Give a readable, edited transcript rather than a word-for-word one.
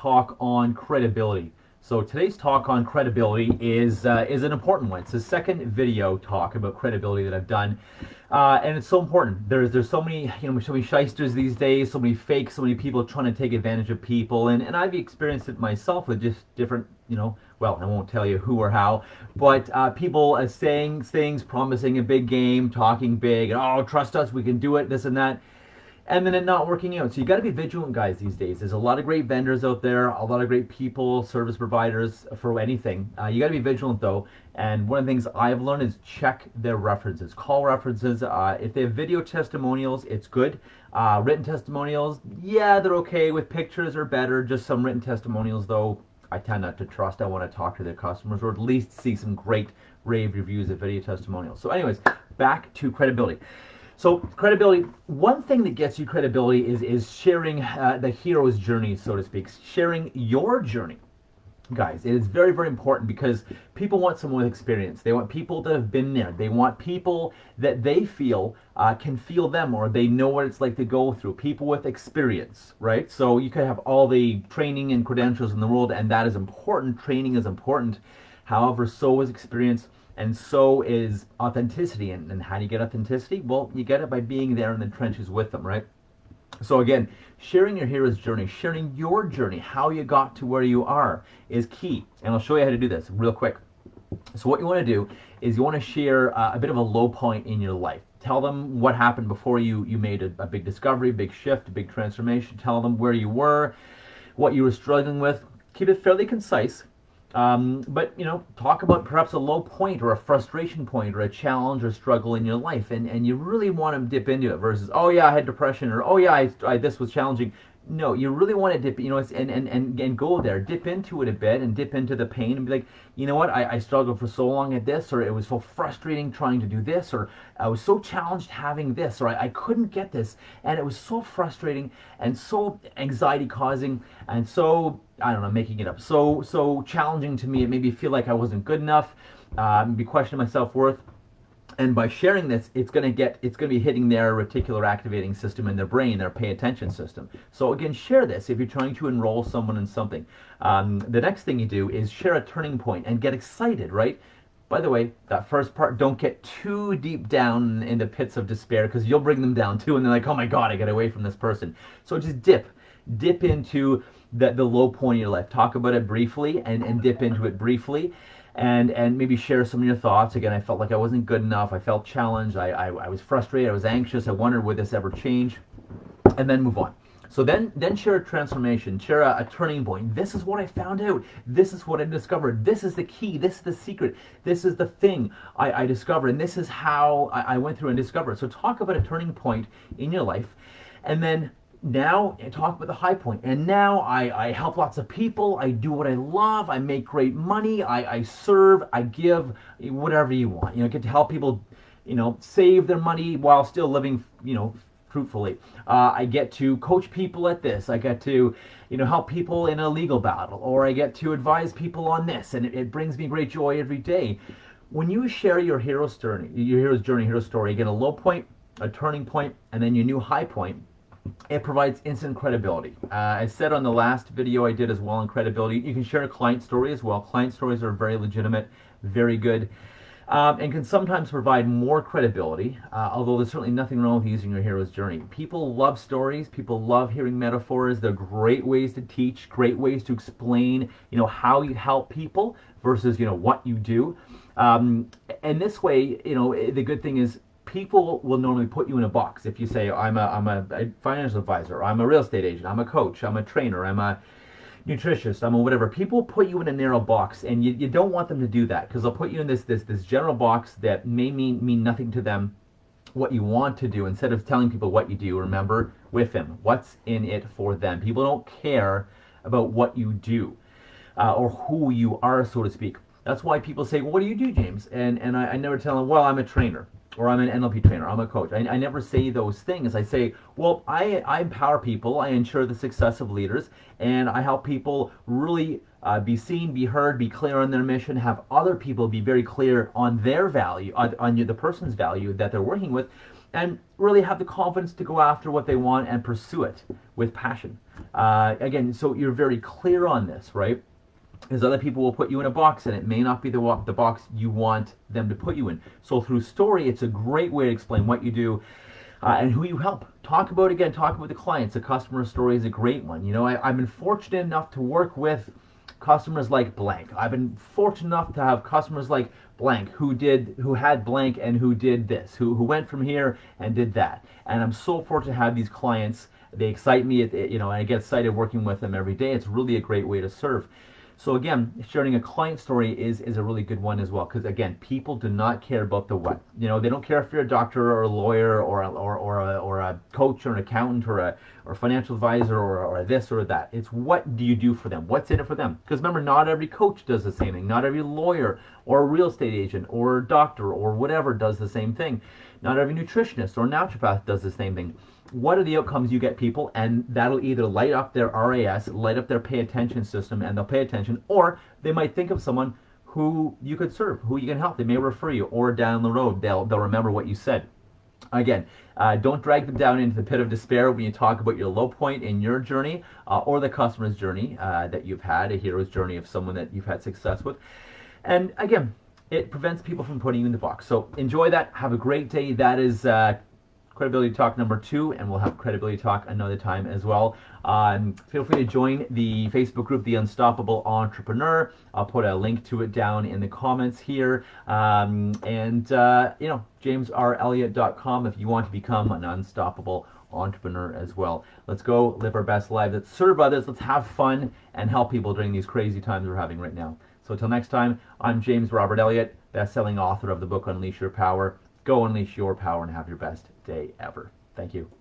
talk on credibility. So today's talk on credibility is an important one. It's the second video talk about credibility that I've done, and it's so important. There's so many so many shysters these days, so many fakes, so many people trying to take advantage of people, and I've experienced it myself with just different well, I won't tell you who or how, but people saying things, promising a big game, talking big, and oh, trust us, we can do it, this and that, and then it not working out. So you got to be vigilant, guys, these days. There's a lot of great vendors out there, a lot of great people, service providers for anything. You got to be vigilant, though. And one of the things I've learned is check their references, call references. If they have video testimonials, it's good. Written testimonials, yeah, they're okay. With pictures are better. Just some written testimonials, though, I tend not to trust. I want to talk to their customers or at least see some great rave reviews of video testimonials. So anyways, back to credibility. So credibility, one thing that gets you credibility is sharing the hero's journey, so to speak, sharing your journey. Guys, it is very, very important because people want someone with experience. They want people that have been there. They want people that they feel can feel them, or they know what it's like to go through. People with experience, right? So you could have all the training and credentials in the world, and that is important. Training is important. However, so is experience. And so is authenticity. And how do you get authenticity? Well, you get it by being there in the trenches with them, right? So again, sharing your hero's journey, sharing your journey, how you got to where you are is key. And I'll show you how to do this real quick. So what you want to do is you want to share a bit of a low point in your life. Tell them what happened before you made a big discovery, big shift, a big transformation. Tell them where you were, what you were struggling with. Keep it fairly concise. But talk about perhaps a low point or a frustration point or a challenge or struggle in your life, and you really want to dip into it versus, oh yeah, I had depression, or oh yeah, this was challenging. No, you really want to dip, and go there, dip into it a bit, and dip into the pain, and be like, you know what, I struggled for so long at this, or it was so frustrating trying to do this, or I was so challenged having this, or I couldn't get this, and it was so frustrating and so anxiety causing, and so, I don't know, making it up, so challenging to me. It made me feel like I wasn't good enough, maybe questioning my self-worth. And by sharing this, it's going to be hitting their reticular activating system in their brain, their pay attention system. So again, share this if you're trying to enroll someone in something. The next thing you do is share a turning point and get excited, right? By the way, that first part, don't get too deep down in the pits of despair, because you'll bring them down too, and they're like, oh my God, I got away from this person. So just dip into the low point in your life. Talk about it briefly and dip into it briefly. And maybe share some of your thoughts. Again, I felt like I wasn't good enough. I felt challenged. I was frustrated. I was anxious. I wondered, would this ever change? And then move on. So then share a transformation. Share a turning point. This is what I found out. This is what I discovered. This is the key. This is the secret. This is the thing I discovered. And this is how I went through and discovered. So talk about a turning point in your life. And then now talk about the high point. And now I help lots of people. I do what I love. I make great money. I serve. I give, whatever you want. Get to help people, save their money while still living, fruitfully. I get to coach people at this. I get to, help people in a legal battle, or I get to advise people on this, and it brings me great joy every day. When you share your hero's journey, hero story, again, a low point, a turning point, and then your new high point, it provides instant credibility. I said on the last video I did as well on credibility, you can share a client story as well. Client stories are very legitimate, very good, and can sometimes provide more credibility, although there's certainly nothing wrong with using your hero's journey. People love stories. People love hearing metaphors. They're great ways to teach, great ways to explain, how you help people versus, what you do. And this way, the good thing is, people will normally put you in a box. If you say, I'm a financial advisor, I'm a real estate agent, I'm a coach, I'm a trainer, I'm a nutritionist, I'm a whatever. People put you in a narrow box, and you don't want them to do that, because they'll put you in this general box that may mean nothing to them. What you want to do, instead of telling people what you do, remember, with them, what's in it for them. People don't care about what you do or who you are, so to speak. That's why people say, well, what do you do, James? And I never tell them, well, I'm a trainer, or I'm an NLP trainer, I'm a coach. I never say those things. I say, well, I empower people, I ensure the success of leaders, and I help people really be seen, be heard, be clear on their mission, have other people be very clear on their value, on the person's value that they're working with, and really have the confidence to go after what they want and pursue it with passion. Again, so you're very clear on this, right? Because other people will put you in a box and it may not be the box you want them to put you in. So through story, it's a great way to explain what you do and who you help. Talk about the clients. The customer story is a great one. You know, I've been fortunate enough to work with customers like blank. I've been fortunate enough to have customers like blank who had blank and who did this, who went from here and did that. And I'm so fortunate to have these clients. They excite me, you know, and I get excited working with them every day. It's really a great way to serve. So again, sharing a client story is a really good one as well, because again, people do not care about the what. You know, they don't care if you're a doctor or a lawyer or a coach or an accountant or financial advisor or this or that. It's what do you do for them? What's in it for them? Because remember, not every coach does the same thing. Not every lawyer or real estate agent or doctor or whatever does the same thing. Not every nutritionist or naturopath does the same thing. What are the outcomes you get people, and that'll either light up their RAS, light up their pay attention system, and they'll pay attention, or they might think of someone who you could serve, who you can help. They may refer you, or down the road they'll remember what you said. Again, don't drag them down into the pit of despair when you talk about your low point in your journey or the customer's journey that you've had, a hero's journey of someone that you've had success with. And again, it prevents people from putting you in the box. So enjoy that. Have a great day. That is Credibility Talk number 2, and we'll have Credibility Talk another time as well. Feel free to join the Facebook group, The Unstoppable Entrepreneur. I'll put a link to it down in the comments here. You know, JamesRElliott.com if you want to become an unstoppable entrepreneur as well. Let's go live our best lives. Let's serve others. Let's have fun and help people during these crazy times we're having right now. So until next time, I'm James Robert Elliott, best-selling author of the book Unleash Your Power. Go unleash your power and have your best day ever. Thank you.